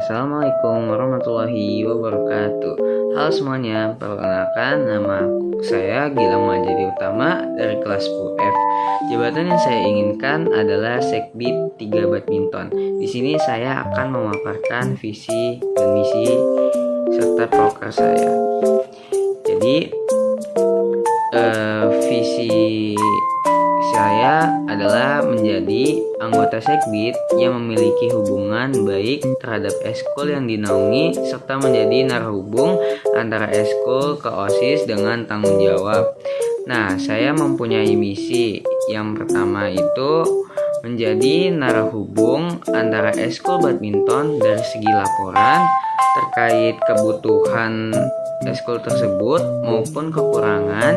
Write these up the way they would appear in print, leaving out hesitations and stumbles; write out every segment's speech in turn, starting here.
Assalamualaikum warahmatullahi wabarakatuh. Halo semuanya, perkenalkan nama saya Gilang Majdi Utama dari kelas 10F. Jabatan yang saya inginkan adalah Sekbid 3 Badminton. Di sini saya akan memaparkan visi dan misi serta proker saya. Jadi visi saya adalah menjadi anggota Sekbid yang memiliki hubungan baik terhadap eskul yang dinaungi serta menjadi narhubung antara eskul ke OSIS dengan tanggung jawab. Nah, saya mempunyai misi. Yang pertama itu menjadi narhubung antara eskul badminton dari segi laporan terkait kebutuhan eskul tersebut maupun kekurangan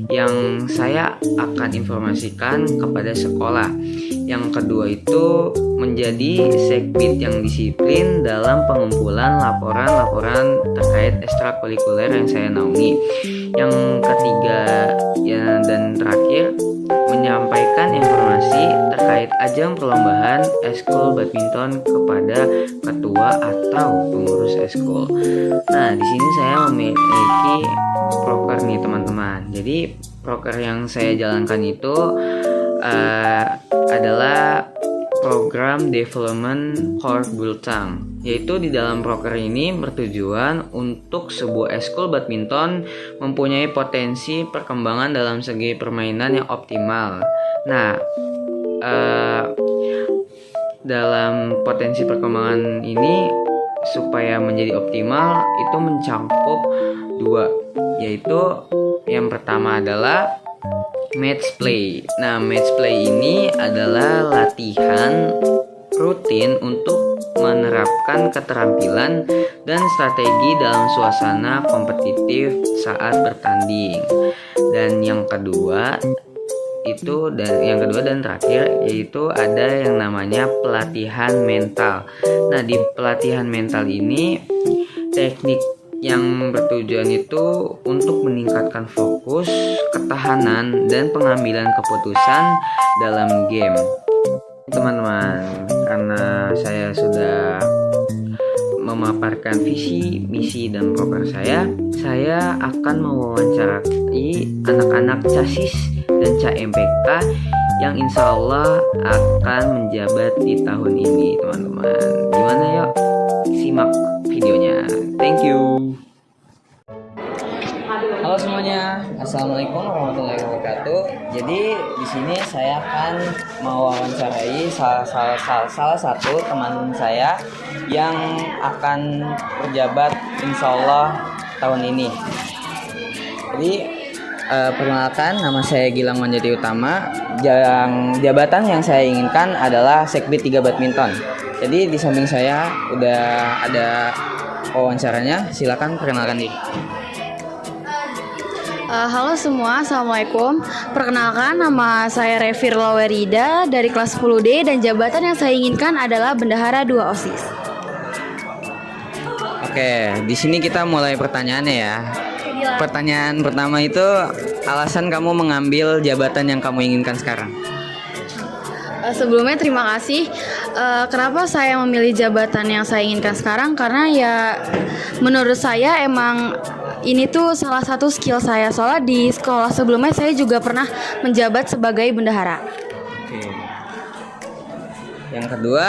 yang saya akan informasikan kepada sekolah. Yang kedua itu menjadi sekbid yang disiplin dalam pengumpulan laporan-laporan terkait ekstrakurikuler yang saya naungi. Yang ketiga dan terakhir menyampaikan informasi terkait ajang perlombaan eskul badminton kepada ketua atau pengurus eskul. Nah, di sini saya memiliki proker nih teman-teman. Jadi proker yang saya jalankan itu adalah program development core Bultang, yaitu di dalam proker ini bertujuan untuk sebuah eskul badminton mempunyai potensi perkembangan dalam segi permainan yang optimal. Nah, dalam potensi perkembangan ini supaya menjadi optimal itu mencakup dua, yaitu yang pertama adalah match play. Nah, match play ini adalah latihan rutin untuk menerapkan keterampilan dan strategi dalam suasana kompetitif saat bertanding. Dan yang kedua dan terakhir yaitu ada yang namanya pelatihan mental. Nah, di pelatihan mental ini teknik yang bertujuan itu untuk meningkatkan fokus, ketahanan, dan pengambilan keputusan dalam game. Teman-teman, karena saya sudah memaparkan visi, misi, dan proker saya akan mewawancarai anak-anak CASIS dan CAMPK yang insya Allah akan menjabat di tahun ini, teman-teman. Gimana, yuk simak videonya. Thank you. Halo semuanya, assalamualaikum warahmatullahi wabarakatuh. Jadi di sini saya akan mewawancarai salah satu teman saya yang akan berjabat insya Allah tahun ini. Jadi perkenalkan, nama saya Gilang Manjadi Utama. Jabatan yang saya inginkan adalah Sekbid 3 Badminton. Jadi di samping saya udah ada wawancaranya, silakan perkenalkan diri. Halo semua, assalamualaikum. Perkenalkan, nama saya Revir Lawerida dari kelas 10D dan jabatan yang saya inginkan adalah bendahara 2 OSIS. Oke, di sini kita mulai pertanyaannya ya. Pertanyaan pertama itu, alasan kamu mengambil jabatan yang kamu inginkan sekarang? Sebelumnya terima kasih. Kenapa saya memilih jabatan yang saya inginkan sekarang? Karena ya menurut saya emang ini tuh salah satu skill saya. Soalnya di sekolah sebelumnya saya juga pernah menjabat sebagai bendahara. Oke. Yang kedua,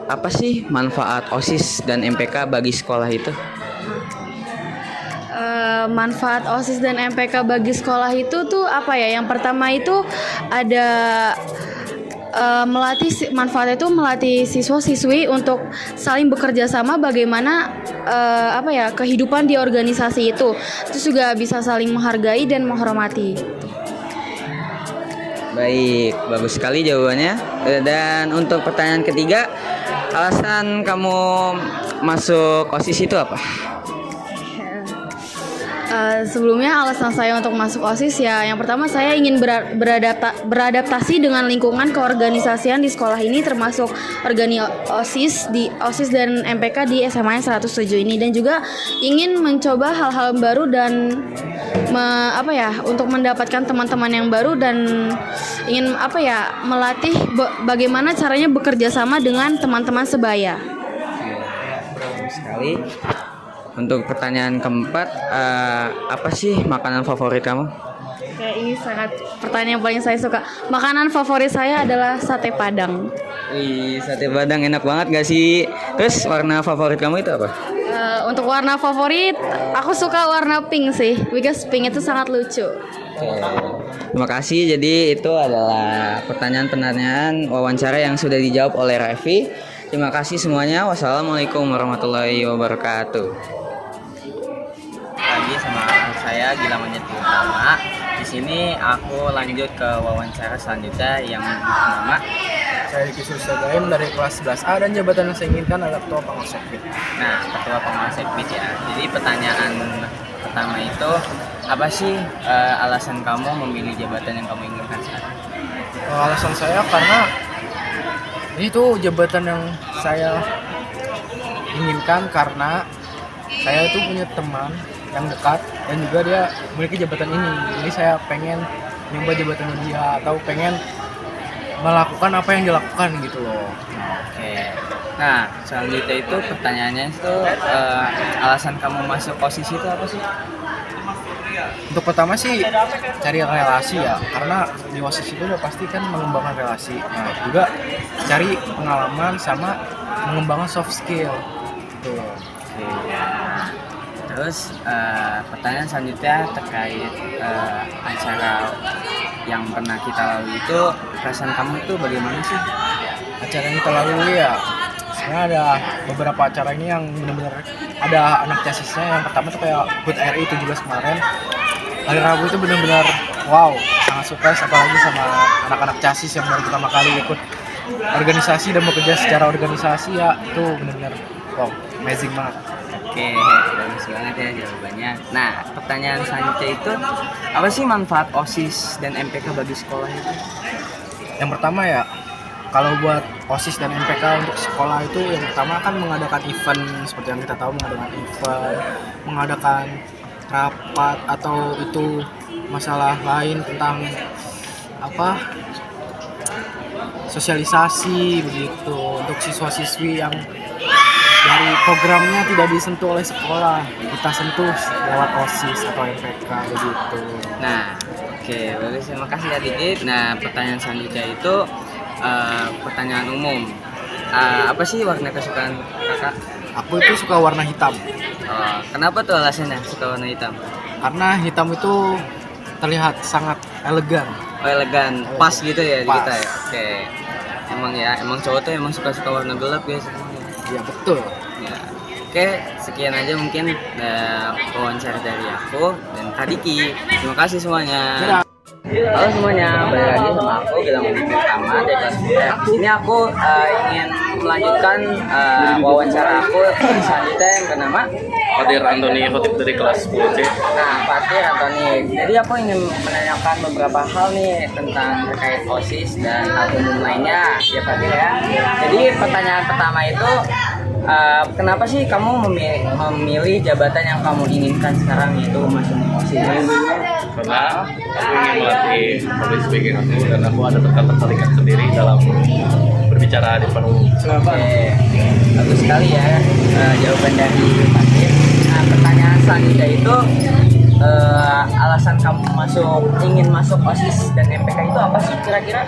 apa sih manfaat OSIS dan MPK bagi sekolah itu? Manfaat OSIS dan MPK bagi sekolah itu tuh apa ya? Yang pertama itu ada manfaatnya itu melatih siswa-siswi untuk saling bekerja sama, bagaimana kehidupan di organisasi itu. Terus juga bisa saling menghargai dan menghormati. Baik, bagus sekali jawabannya. Dan untuk pertanyaan ketiga, alasan kamu masuk OSIS itu apa? Sebelumnya alasan saya untuk masuk OSIS ya, yang pertama saya ingin beradaptasi dengan lingkungan keorganisasian di sekolah ini, termasuk OSIS dan MPK di SMA 107 ini, dan juga ingin mencoba hal-hal baru dan untuk mendapatkan teman-teman yang baru, dan ingin melatih bagaimana caranya bekerja sama dengan teman-teman sebaya. bagus sekali. Untuk pertanyaan keempat, apa sih makanan favorit kamu? Kayak ini sangat pertanyaan yang paling saya suka. Makanan favorit saya adalah sate Padang. Wih, sate Padang enak banget gak sih? Terus warna favorit kamu itu apa? Untuk warna favorit, aku suka warna pink sih, because pink itu sangat lucu. Oke. Terima kasih. Jadi itu adalah pertanyaan-pertanyaan wawancara yang sudah dijawab oleh Revi. Terima kasih semuanya. Wassalamualaikum warahmatullahi wabarakatuh. Lagi sama saya Gilang Menyeti Utama. Di sini aku lanjut ke wawancara selanjutnya yang bernama Saya Diki Susagaim dari kelas 11A dan jabatan yang saya inginkan adalah Ketua Pengawas Sekbid. Nah, Ketua Pengawas Sekbid ya. Jadi pertanyaan pertama itu, apa sih alasan kamu memilih jabatan yang kamu inginkan sekarang? Alasan saya karena ini tuh jabatan yang saya inginkan karena saya itu punya teman yang dekat dan juga dia memiliki jabatan ini. Jadi saya pengen nyoba jabatannya dia atau pengen melakukan apa yang dilakukan gitu loh. Oke. Nah, selanjutnya itu pertanyaannya itu alasan kamu masuk posisi itu apa sih? Untuk pertama sih cari relasi ya, karena di OSIS itu udah pasti kan mengembangkan relasi. Nah, juga cari pengalaman sama mengembangkan soft skill. Gitu. Oke. Terus pertanyaan selanjutnya terkait acara yang pernah kita lalui itu, perasaan kamu itu bagaimana sih? Acara yang kita lalui ya, sebenarnya ada beberapa acara ini yang benar-benar ada anak CASIS-nya. Yang pertama tuh kayak HUT RI 17 kemarin, hari Rabu itu benar-benar wow, sangat surprise, apalagi sama anak-anak CASIS yang baru pertama kali ikut organisasi dan bekerja secara organisasi ya, itu benar-benar wow, amazing banget. Oke, bagus banget ya jawabannya. Nah, pertanyaan selanjutnya itu, apa sih manfaat OSIS dan MPK bagi sekolah itu? Yang pertama ya, kalau buat OSIS dan MPK untuk sekolah itu yang pertama kan mengadakan event, seperti yang kita tahu, mengadakan event, mengadakan rapat atau itu masalah lain tentang apa, sosialisasi begitu untuk siswa-siswi yang dari programnya tidak disentuh oleh sekolah, kita sentuh lewat OSIS atau MPK begitu. Nah, oke, bagus, terima kasih ya Dikit. Nah, pertanyaan selanjutnya itu pertanyaan umum. Apa sih warna kesukaan kakak? Aku itu suka warna hitam. Kenapa tuh alasannya suka warna hitam? Karena hitam itu terlihat sangat elegan. Oh, elegan, pas gitu ya di Pas. kita ya. Oke. Emang cowok tuh emang suka warna gelap ya semuanya. Ya betul. Ya. Oke, sekian aja mungkin wawancara dari aku dan Kak Diki. Terima kasih semuanya. Halo semuanya, balik lagi sama aku Gilang Menyeti Utama dari kelas 10. Ini aku ingin melanjutkan wawancara aku selanjutnya yang bernama Fatir Antoni Khotib dari kelas 10C. Nah, Fatir Antoni. Jadi aku ingin menanyakan beberapa hal nih tentang terkait OSIS dan hal umum lainnya, ya Fatir ya. Jadi pertanyaan pertama itu, kenapa sih kamu memilih jabatan yang kamu inginkan sekarang, yaitu masuk OSIS? Karena aku ingin melatih public speaking aku dan aku ada ketertarikan sendiri dalam berbicara di depan umum. Oke, bagus sekali ya jawaban dari Fatir. Nah, pertanyaan selanjutnya itu, alasan kamu ingin masuk OSIS dan MPK itu apa sih kira-kira?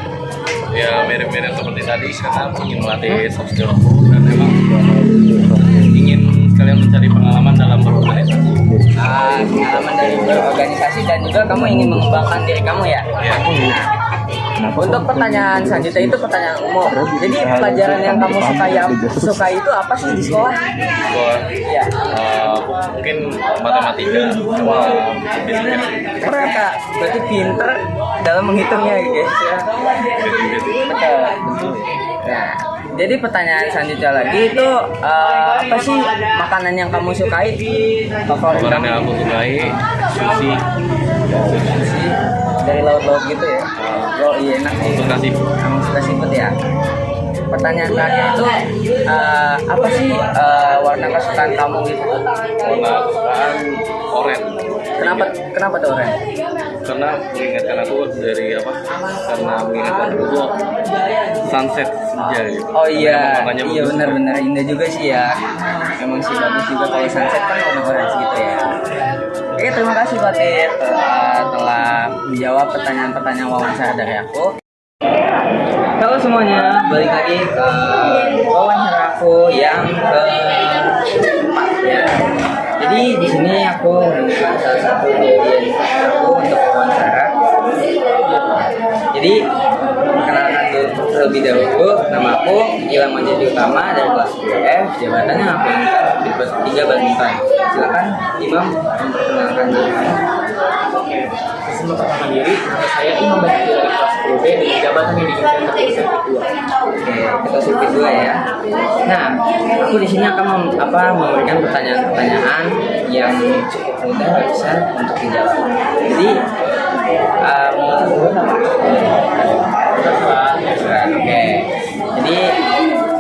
Ya mirip-mirip seperti tadi, karena aku ingin melatih soft skill aku dan memang ingin sekalian mencari pengalaman dalam berorganisasi. Pengalaman dari berorganisasi dan juga kamu ingin mengembangkan diri kamu ya? Ya. Untuk pertanyaan selanjutnya itu pertanyaan umum. Jadi pelajaran yang kamu suka itu apa sih di sekolah? Iya. Mungkin matematika sama bisnis. Keren Kak, berarti pinter dalam menghitungnya guys ya. Betul. Nah, jadi pertanyaan selanjutnya lagi itu, apa sih makanan yang kamu sukai? Favorit Makanan kamu? yang aku sukai sushi. Sushi dari laut-laut gitu ya? Oh iya, enak sih. Suka sih. Kamu suka seafood ya? Pertanyaan terakhir itu, apa sih warna kesukaan kamu gitu? Warna kesukaan oranye. Kenapa tuh oranye? karena mengingatkan aku dari apa? Karena mengingatkan aku sunset senja gitu. Oh iya, Makanya iya bagus. benar-benar indah juga sih ya. Memang sih bagus juga kalau sunset kan warna-warna gitu ya. Oke, terima kasih Fatir telah menjawab pertanyaan-pertanyaan wawancara dari aku. Halo semuanya, balik lagi ke wawancara aku yang keempat ya. Jadi di sini aku menemukan salah satu audiens aku untuk wawancara. Jadi perkenalkan dulu terlebih dahulu, nama aku Ilham Manjati Utama dari kelas 10F, jabatannya aku inginkan di kelas 3 badminton. Silakan Imam memperkenalkan diri. Perkenalkan diri, saya Imam Bakti dari kelas 10B dan jabatan yang diinginkan ketua sirkuit 2. Oke, kita sirkuit 2 ya. Nah, aku di sini akan memberikan pertanyaan-pertanyaan yang cukup mudah dan bisa untuk dijawab. Jadi, oke. Jadi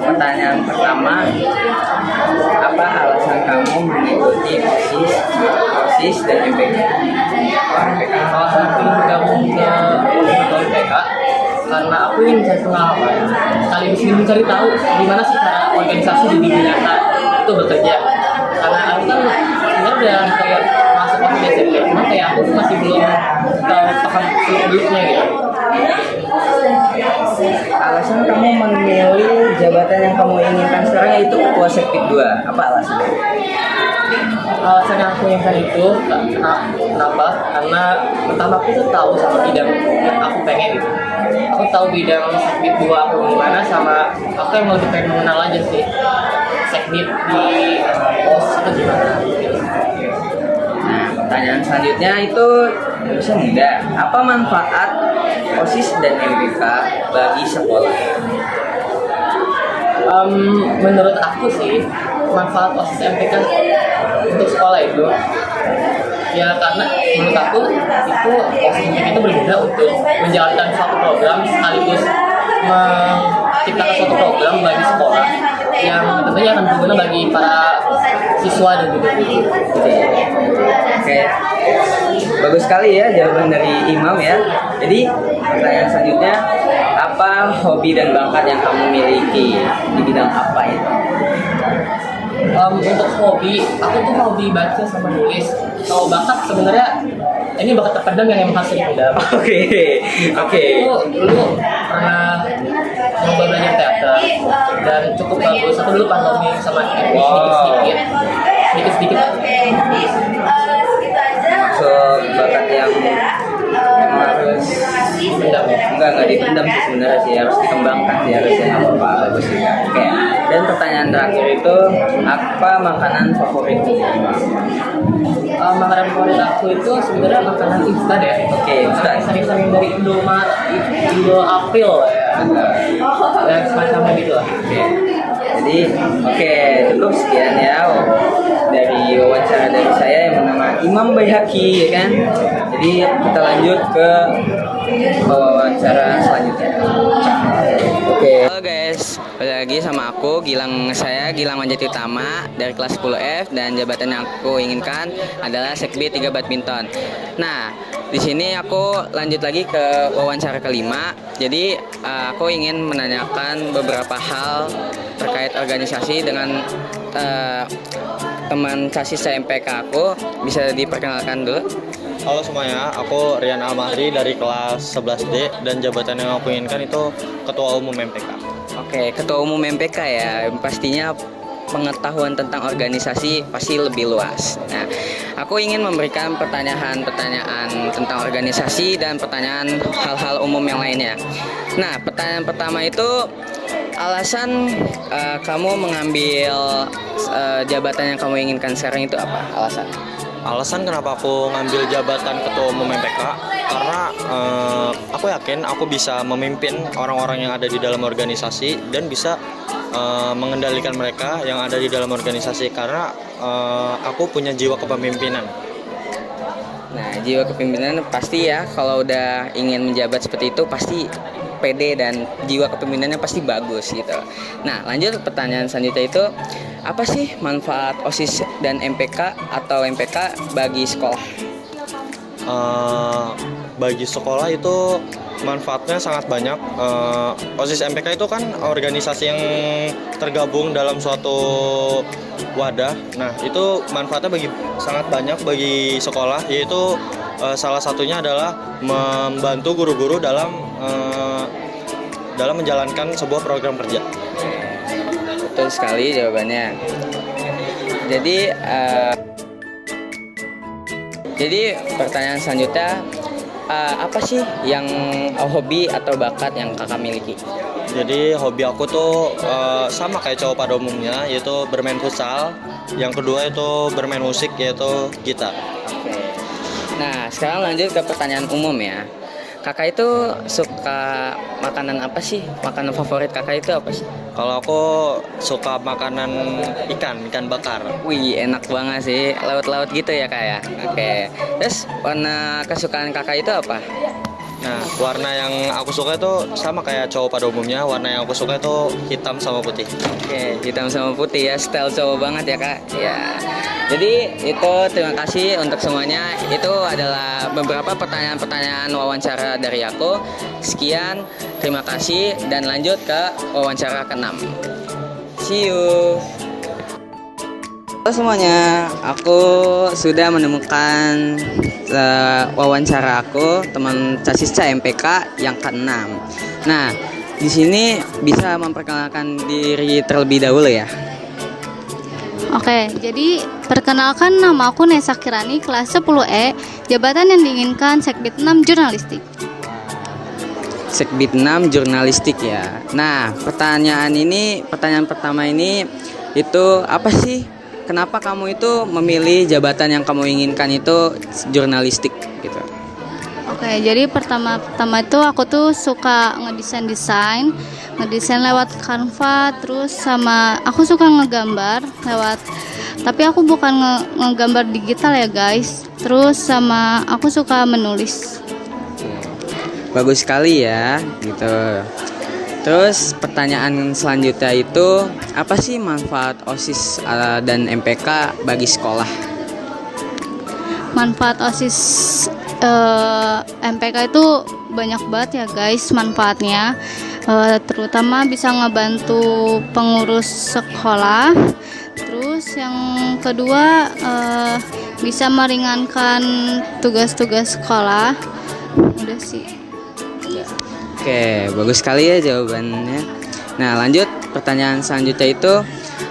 pertanyaan pertama, apa alasan kamu mengikuti OSIS dan MPK? Alasan aku bergabung ke MPK karena aku ingin mencari pengalaman, sekaligus ingin mencari tahu gimana sih cara organisasi di dunia nyata itu bekerja. Karena aku kan sebenarnya udah kayak masuk ke SMP, cuma kayak aku masih belum tahu paham seluk-beluknya gitu. Alasan kamu memilih jabatan yang kamu inginkan sekarang yaitu ketua sirkuit 2. Apa alasannya? Alasan yang aku inginkan itu kenapa? Karena pertama aku tuh tahu sama bidang yang aku pengen gitu. Aku tahu bidang sirkuit 2 aku gimana, sama aku yang lebih pengen mengenal aja sih sirkuit di OS itu gimana. Nah, pertanyaan selanjutnya itu bisa mudah. Apa manfaat OSIS dan MPK bagi sekolah? Menurut aku sih manfaat OSIS MPK untuk sekolah itu ya, karena menurut aku itu OSIS MPK itu berguna untuk menjalankan suatu program sekaligus menciptakan suatu program bagi sekolah yang tentunya akan berguna bagi para siswa dan juga guru. Oke, bagus sekali ya jawaban dari Imam ya. Jadi pertanyaan selanjutnya, apa hobi dan bakat yang kamu miliki di bidang apa itu? Untuk hobi, aku tuh hobi baca sama nulis. Kalau bakat sebenarnya ini bakat terpendam yang emang harus dipendam. Oke. Aku dulu pernah nyoba belajar teater dan cukup bagus. Aku dulu pantomim sama acting sedikit-sedikit. Maksud bakat yang harus Dipendam ya. enggak dipendam sih sebenarnya sih, harus dikembangkan sih harusnya, nggak apa-apa, bagus juga. Oke. Dan pertanyaan terakhir itu, apa makanan favoritmu? Makanan favorit aku itu sebenarnya makanan instan ya. Oke, instan. Instan yang dari Indomaret, Indo April ya. Dan semacamnya gitu lah. Jadi, oke, cukup sekian ya dari wawancara dari saya yang bernama Imam Baihaqi, ya kan? Jadi kita lanjut ke wawancara selanjutnya. Oke. Halo guys, balik lagi sama aku Gilang Manjati Utama dari kelas 10F dan jabatan yang aku inginkan adalah Sekbi 3 badminton. Nah, di sini aku lanjut lagi ke wawancara kelima. Jadi aku ingin menanyakan beberapa hal terkait organisasi dengan teman sasis MPK aku. Bisa diperkenalkan dulu? Halo semuanya, aku Rian Almahri dari kelas 11D dan jabatan yang aku inginkan itu Ketua Umum MPK. Oke, Ketua Umum MPK ya, pastinya pengetahuan tentang organisasi pasti lebih luas. Nah, aku ingin memberikan pertanyaan-pertanyaan tentang organisasi dan pertanyaan hal-hal umum yang lainnya. Nah, pertanyaan pertama itu, alasan kamu mengambil jabatan yang kamu inginkan sekarang itu apa? Alasan kenapa aku ngambil jabatan Ketua Umum MPK karena aku yakin aku bisa memimpin orang-orang yang ada di dalam organisasi dan bisa mengendalikan mereka yang ada di dalam organisasi karena aku punya jiwa kepemimpinan. Nah, jiwa kepemimpinan pasti ya, kalau udah ingin menjabat seperti itu pasti pede dan jiwa kepemimpinannya pasti bagus gitu. Nah, lanjut pertanyaan selanjutnya itu, apa sih manfaat OSIS dan MPK atau MPK bagi sekolah? bagi sekolah itu manfaatnya sangat banyak. OSIS MPK itu kan organisasi yang tergabung dalam suatu wadah. Nah, itu manfaatnya sangat banyak bagi sekolah, yaitu salah satunya adalah membantu guru-guru dalam menjalankan sebuah program kerja. Betul sekali jawabannya. Jadi pertanyaan selanjutnya, apa sih yang hobi atau bakat yang kakak miliki? Jadi hobi aku tuh sama kayak cowok pada umumnya, yaitu bermain futsal. Yang kedua itu bermain musik, yaitu gitar. Oke. Nah, sekarang lanjut ke pertanyaan umum ya. Kakak itu suka makanan apa sih? Makanan favorit kakak itu apa sih? Kalau aku suka makanan ikan bakar. Wih, enak banget sih. Laut-laut gitu ya kak ya? Oke. Terus warna kesukaan kakak itu apa? Nah, warna yang aku suka itu sama kayak cowok pada umumnya. Warna yang aku suka itu hitam sama putih. Oke, hitam sama putih ya, style cowok banget ya kak. Ya. Jadi itu terima kasih untuk semuanya. Itu adalah beberapa pertanyaan-pertanyaan wawancara dari aku. Sekian, terima kasih dan lanjut ke wawancara ke-6. See you. Halo semuanya, aku sudah menemukan wawancara aku teman Casisca MPK yang ke-6. Nah, di sini bisa memperkenalkan diri terlebih dahulu ya. Oke, jadi perkenalkan, nama aku Nesa Kirani, kelas 10E, jabatan yang diinginkan Sekbid 6 Jurnalistik. Sekbid 6 Jurnalistik ya. Nah, pertanyaan pertama ini itu apa sih? Kenapa kamu itu memilih jabatan yang kamu inginkan itu jurnalistik gitu? Oke, jadi pertama itu aku tuh suka ngedesain lewat Canva, terus sama aku suka ngegambar tapi aku bukan ngegambar digital ya guys. Terus sama aku suka menulis. Bagus sekali ya gitu. Terus pertanyaan selanjutnya itu apa sih manfaat OSIS dan MPK bagi sekolah? Manfaat OSIS MPK itu banyak banget ya guys manfaatnya. Terutama bisa ngebantu pengurus sekolah. Terus yang kedua bisa meringankan tugas-tugas sekolah. Udah sih. Oke, bagus sekali ya jawabannya. Nah, lanjut pertanyaan selanjutnya itu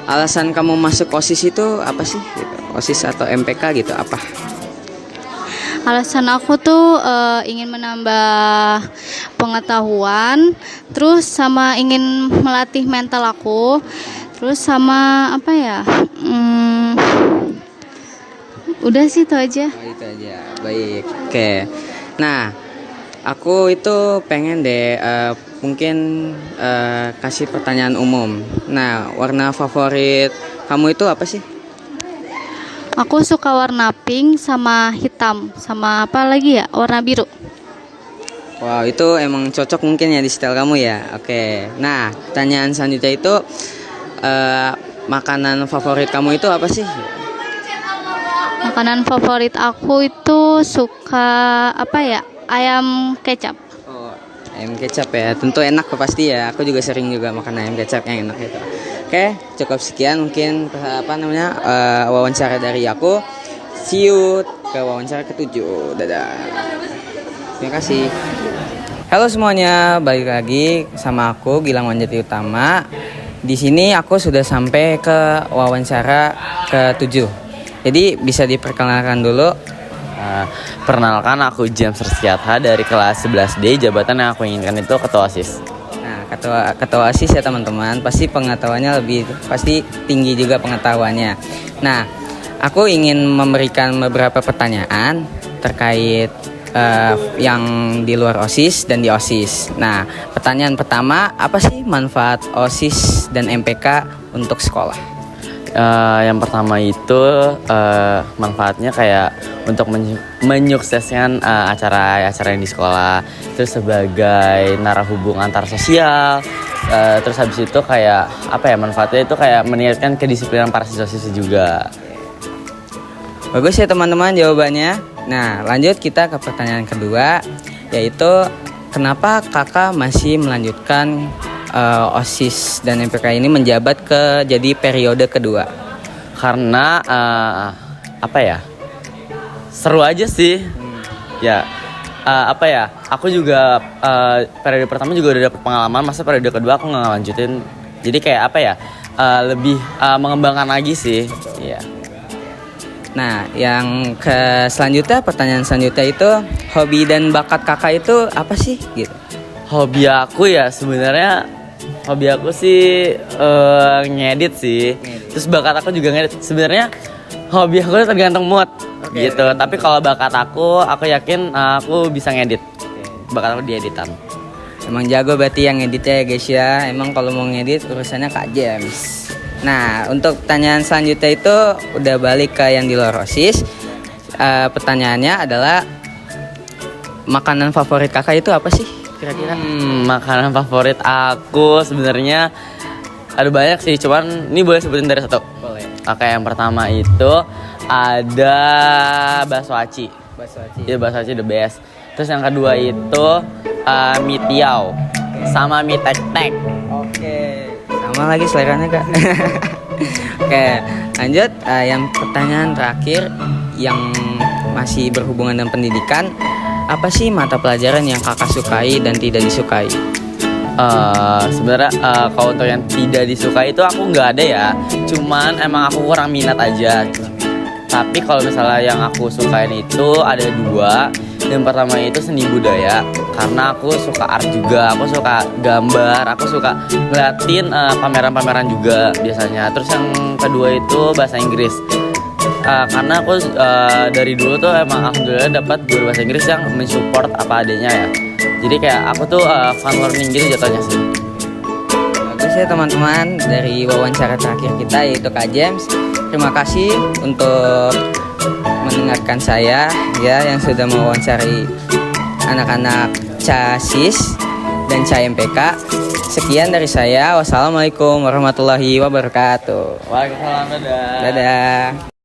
alasan kamu masuk OSIS itu apa sih? Gitu. OSIS atau MPK gitu apa? Alasan aku tuh ingin menambah pengetahuan, terus sama ingin melatih mental aku, terus sama apa ya? Udah sih itu aja. Oh, itu aja. Baik. Oke. Nah, aku itu pengen deh mungkin kasih pertanyaan umum. Nah, warna favorit kamu itu apa sih? Aku suka warna pink sama hitam, sama apa lagi ya? Warna biru. Wow, itu emang cocok mungkin ya di style kamu ya. Oke. Nah, pertanyaan selanjutnya itu makanan favorit kamu itu apa sih? Makanan favorit aku itu suka apa ya? Ayam kecap. Oh, ayam kecap ya. Tentu enak pasti ya. Aku juga sering juga makan ayam kecap yang enak itu. Oke, cukup sekian mungkin wawancara dari aku. See you ke wawancara ke-7. Dadah. Terima kasih. Halo semuanya, balik lagi sama aku Gilang Wanjati Utama. Di sini aku sudah sampai ke wawancara ke-7. Jadi bisa diperkenalkan dulu. Perkenalkan, aku James Rizkyatha dari kelas 11D. Jabatan yang aku inginkan itu ketua OSIS. Nah, ketua OSIS ya teman-teman, pasti pengetahuannya pasti tinggi juga pengetahuannya. Nah, aku ingin memberikan beberapa pertanyaan terkait yang di luar OSIS dan di OSIS. Nah, pertanyaan pertama, apa sih manfaat OSIS dan MPK untuk sekolah? Yang pertama itu manfaatnya kayak untuk menyukseskan acara-acara yang di sekolah, terus sebagai narahubung antar sosial, terus habis itu kayak manfaatnya itu kayak meningkatkan kedisiplinan para siswa-siswa juga. Bagus ya teman-teman jawabannya. Nah, lanjut kita ke pertanyaan kedua, yaitu kenapa kakak masih melanjutkan OSIS dan MPK ini menjabat jadi periode kedua? Karena apa ya, seru aja sih ya. Apa ya, aku juga periode pertama juga udah dapet pengalaman, masa periode kedua aku nggak lanjutin, jadi kayak apa ya, lebih mengembangkan lagi sih ya. Nah, yang selanjutnya, pertanyaan selanjutnya itu hobi dan bakat kakak itu apa sih gitu? Hobi aku ya sebenarnya, hobi aku sih ngedit sih. Terus bakat aku juga ngedit. Sebenarnya hobi aku tergantung mood gitu. Tapi kalau bakat aku yakin aku bisa ngedit. Bakat aku di editan. Emang jago berarti yang ngeditnya ya guys ya. Emang kalau mau ngedit urusannya Kak James. Nah, untuk pertanyaan selanjutnya itu udah balik ke yang di luar OSIS. Pertanyaannya adalah makanan favorit kakak itu apa sih kira-kira? Makanan favorit aku sebenarnya ada banyak sih, cuman ini boleh sebutin dari satu. Boleh. Oke, yang pertama itu ada bakso aci. Bakso aci. Iya, bakso aci the best. Terus yang kedua itu mie tiaw sama mie tek-tek. Oke. Sama lagi seleranya kak. Oke, lanjut. Yang pertanyaan terakhir yang masih berhubungan dengan pendidikan, apa sih mata pelajaran yang kakak sukai dan tidak disukai? Sebenarnya kalau untuk yang tidak disukai itu aku nggak ada ya, cuman emang aku kurang minat aja. Tapi kalau misalnya yang aku sukain itu ada dua. Yang pertama itu seni budaya, karena aku suka art juga, aku suka gambar, aku suka ngeliatin pameran-pameran juga biasanya. Terus yang kedua itu bahasa Inggris, karena aku dari dulu tuh emang alhamdulillah dapat guru bahasa Inggris yang mensupport apa adanya ya. Jadi kayak aku tuh fun learning gitu jatuhnya sih. Bagus ya teman-teman, dari wawancara terakhir kita yaitu Kak James. Terima kasih untuk mendengarkan saya ya, yang sudah mewawancari anak-anak CASIS dan CMPK. Sekian dari saya. Wassalamualaikum warahmatullahi wabarakatuh. Waalaikumsalam, dadah. Dadah.